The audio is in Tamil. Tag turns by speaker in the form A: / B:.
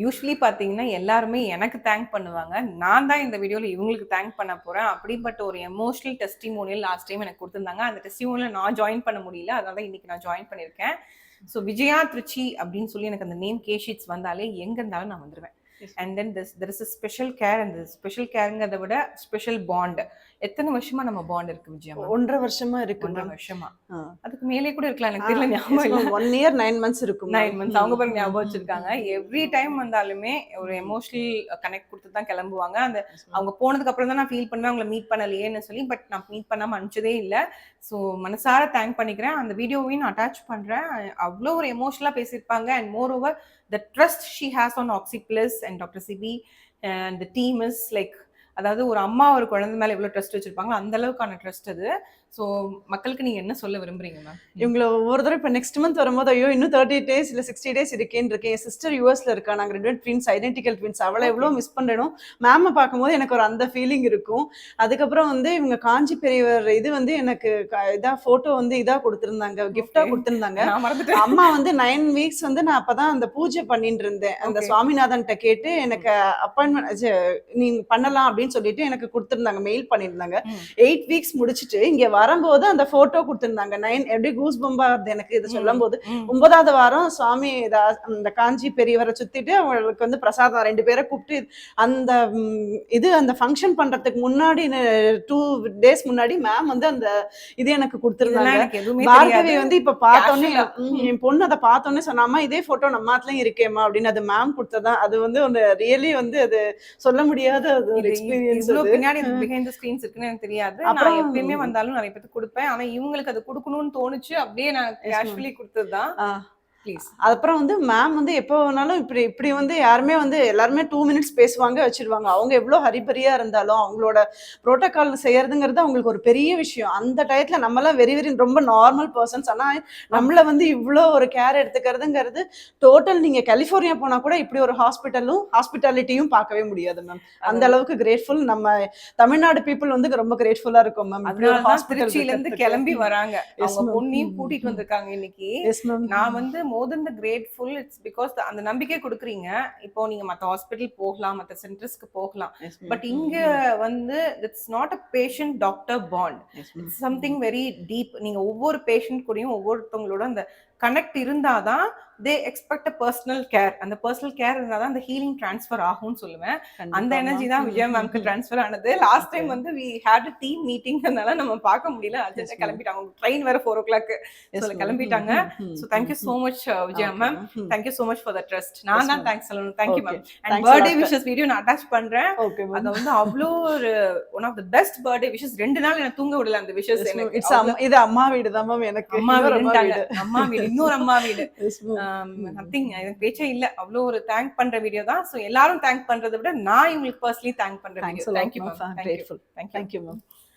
A: யூஸ்வலி பார்த்தீங்கன்னா, எல்லாருமே எனக்கு தேங்க் பண்ணுவாங்க. நான் தான் இந்த வீடியோல இவங்களுக்கு தேங்க் பண்ண போறேன். அப்படிப்பட்ட ஒரு எமோஷனல் டெஸ்டிமோனியல் லாஸ்ட் டைம் எனக்கு குடுத்திருந்தாங்க. அந்த டெஸ்டிமோனியல் நான் ஜாயின் பண்ண முடியல. அதனால தான் இன்னைக்கு நான் ஜாயின் பண்ணியிருக்கேன். ஸோ விஜயா திருச்சி அப்படின்னு சொல்லி எனக்கு அந்த நேம் கேஷீட்ஸ் வந்தாலே எங்க இருந்தாலும் நான் வந்துருவேன். And then there is a special care. அந்த ஸ்பெஷல் கேர்ங்கிறத விட ஸ்பெஷல் பாண்ட். எத்தனை வருஷமா நம்ம பாண்ட் இருக்கு விஜயா மேம்?
B: 1.5 வருஷமா இருக்கு.
A: 1.5 வருஷமா. அதுக்கு மேலே கூட இருக்கலாம். எனக்கு தெரியல,
B: Yes,
A: ஞாபகம் இல்ல.
B: 1 year 9 months இருக்கும்.
A: 9 months. அவங்க பாருங்க ஞாபகம் வச்சிருக்காங்க. எவ்ரி டைம் வந்தாலுமே ஒரு எமோஷனல் கனெக்ட் குடுத்து தான் கிளம்புவாங்க. அந்த அவங்க போனதுக்கு அப்புறம் தான் நான் ஃபீல் பண்ணுவேன் அவங்கள மீட் பண்ணலையேன்னு சொல்லி. பட் நான் மீட் பண்ணாம அனுப்பிச்சதே இல்ல. ஸோ மனசார தேங்க் பண்ணிக்கிறேன். அந்த வீடியோவையும் நான் அட்டாச் பண்றேன். அவ்வளோ ஒரு எமோஷனலா பேசியிருப்பாங்க. And moreover the trust she has on Oxyplus and doctor Sibi and the team is like, அதாவது ஒரு அம்மா ஒரு குழந்தை மேல எவ்வளவு ட்ரஸ்ட் வச்சிருப்பாங்களோ அந்த அளவுக்கான ட்ரஸ்ட் அது. ஸோ மக்களுக்கு நீங்க என்ன சொல்ல விரும்புறீங்க மேம்?
B: இவங்களை ஒவ்வொரு தடவை இப்போ நெக்ஸ்ட் மந்த் வரும்போது ஐயோ இன்னும் 30 days இல்லை 60 days இருக்கேன்னு இருக்கேன். என் சிஸ்டர் யூஎஸ்ல இருக்கா. நாங்கள் 2 ட்வின்ஸ், ஐடென்டிக்கல் ட்வின்ஸ். அவளை எவ்வளோ மிஸ் பண்ணுறோம். மேமை பார்க்கும்போது எனக்கு ஒரு அந்த ஃபீலிங் இருக்கும். அதுக்கப்புறம் வந்து இவங்க காஞ்சி பெரியவர் இது வந்து எனக்கு இதாக ஃபோட்டோ வந்து இதாக கொடுத்துருந்தாங்க, கிஃப்டாக கொடுத்துருந்தாங்க. அம்மா வந்து 9 weeks வந்து நான் அப்போ தான் அந்த பூஜை பண்ணிட்டு இருந்தேன். அந்த சுவாமிநாதன்கிட்ட கேட்டு எனக்கு அப்பாயின்மெண்ட் நீங்க பண்ணலாம் அப்படின்னு சொல்லிட்டு எனக்கு கொடுத்துருந்தாங்க, மெயில் பண்ணியிருந்தாங்க. 8 weeks முடிச்சுட்டு இங்கே வரும்போது அந்த போட்டோ கொடுத்திருந்தாங்க. 9 எப்படி கூஸ் பம்பா இருந்தது எனக்கு இது சொல்லும் போது. 9வது வாரம் சுவாமி அந்த காஞ்சி பெரியவரை சுத்திட்டு அவங்களுக்கு வந்து பிரசாதம் 2 பேரை கூப்பிட்டு அந்த இது அந்த ஃபங்க்ஷன் பண்றதுக்கு முன்னாடி 2 days முன்னாடி மேம் வந்து அந்த இது எனக்கு கொடுத்திருந்தாங்க. பார்கவி வந்து இப்ப பார்த்தோன்னே என் பொண்ணு அதை பார்த்தோன்னே சொன்னாமா இதே போட்டோ நம்ம நாட்டிலயும் இருக்கேம்மா அப்படின்னு. அது மேம் கொடுத்ததான். அது வந்து ஒரு ரியலி வந்து அது சொல்ல முடியாத ஒரு எக்ஸ்பீரியன்ஸ்.
A: பின்னாடி பிஹைண்ட் தி ஸ்கிரீன்ஸ் இருக்குன்னு எனக்கு தெரியாது. நான் எப்பயுமே வந்தாலும் நிறைய பேருக்கு கொடுப்பேன். ஆனா இவங்களுக்கு அது கொடுக்கணும்னு தோணுச்சு. அப்படியே நான் கேஷுவலி கொடுத்ததுதான்.
B: அப்புறம் வந்து மேம் வந்து எப்போ வேணாலும் இப்படி வந்து யாருமே வந்து எல்லாருமே 2 minutes பேசுவாங்க வச்சிருவாங்க. அவங்க எவ்வளோ ஹரிபரியா இருந்தாலும் அவங்களோட ப்ரோட்டோகால் செய்யறதுங்கிறது அவங்களுக்கு ஒரு பெரிய விஷயம். அந்த டயத்துல நம்மளாம் வெரி வெரி ரொம்ப நார்மல் பர்சன்ஸ். ஆனா நம்மள வந்து இவ்வளோ ஒரு கேர் எடுத்துக்கிறதுங்கிறது டோட்டல். நீங்க கலிஃபோர்னியா போனா கூட இப்படி ஒரு ஹாஸ்பிட்டாலிட்டியும் பார்க்கவே முடியாது மேம். அந்த அளவுக்கு கிரேட்ஃபுல். நம்ம தமிழ்நாடு பீப்புள் வந்து ரொம்ப கிரேட்ஃபுல்லா இருக்கும் மேம்.
A: திருச்சியில இருந்து கிளம்பி வராங்க. அவங்க பொண்ணையும் கூட்டிட்டு வந்திருக்காங்க இன்னைக்கு. நான் வந்து more than the grateful, it's because அந்த நம்பிக்கை கொடுக்குறீங்க. இப்போ நீங்க மத்த ஹாஸ்பிட்டல் போகலாம், மத்த சென்டர்ஸ்க்கு போகலாம். பட் இங்க வந்து it's not a patient doctor bond. It's something very deep. நீங்க ஒவ்வொரு பேஷண்ட் கூடயும் ஒவ்வொருத்தவங்களோட அந்த கனெக்ட் இருந்தாதான் they expect a personal care. அந்த பர்சனல் கேர் இருந்தாதான் அந்த ஹீலிங் ட்ரான்ஸ்ஃபர் ஆகும்னு சொல்லுவேன். அந்த எனர்ஜி தான் விஜயா மேம்க்கு ட்ரான்ஸ்ஃபர் ஆனது. லாஸ்ட் டைம் வந்து we had a team meeting, அதனால நம்ம பார்க்க முடியல. அர்ஜென்ட்டா கிளம்பிட்டாங்க. ட்ரெயின் வேற 4 o'clock கிளம்பிட்டாங்க. So thank you so much Vijaya ma'am. Thank you so much for the trust. நான் தான் தேங்க்ஸ் சொல்லணும். Thank you ma'am. And birthday wishes video நான் அட்டாச் பண்றேன். அது வந்து அவ்வளோ ஒரு one of the best birthday wishes. 2 நாள் எனக்கு தூங்க விடல அந்த wishes எனக்கு.
B: இது அம்மா வீடு தான் மேம். எனக்கு
A: அம்மா வீடு, அம்மா வீடு, இன்னொரு அம்மா வீடு. நத்திங், எனக்கு பேச்சே இல்ல. அவ்வளோ ஒரு தேங்க் பண்ற வீடியோ தான். ஸோ எல்லாரும் தேங்க் பண்றதை விட நான் இவங்களுக்கு பர்சனலி தேங்க் பண்ற video. Thank you ma'am.
B: Thank you ma'am.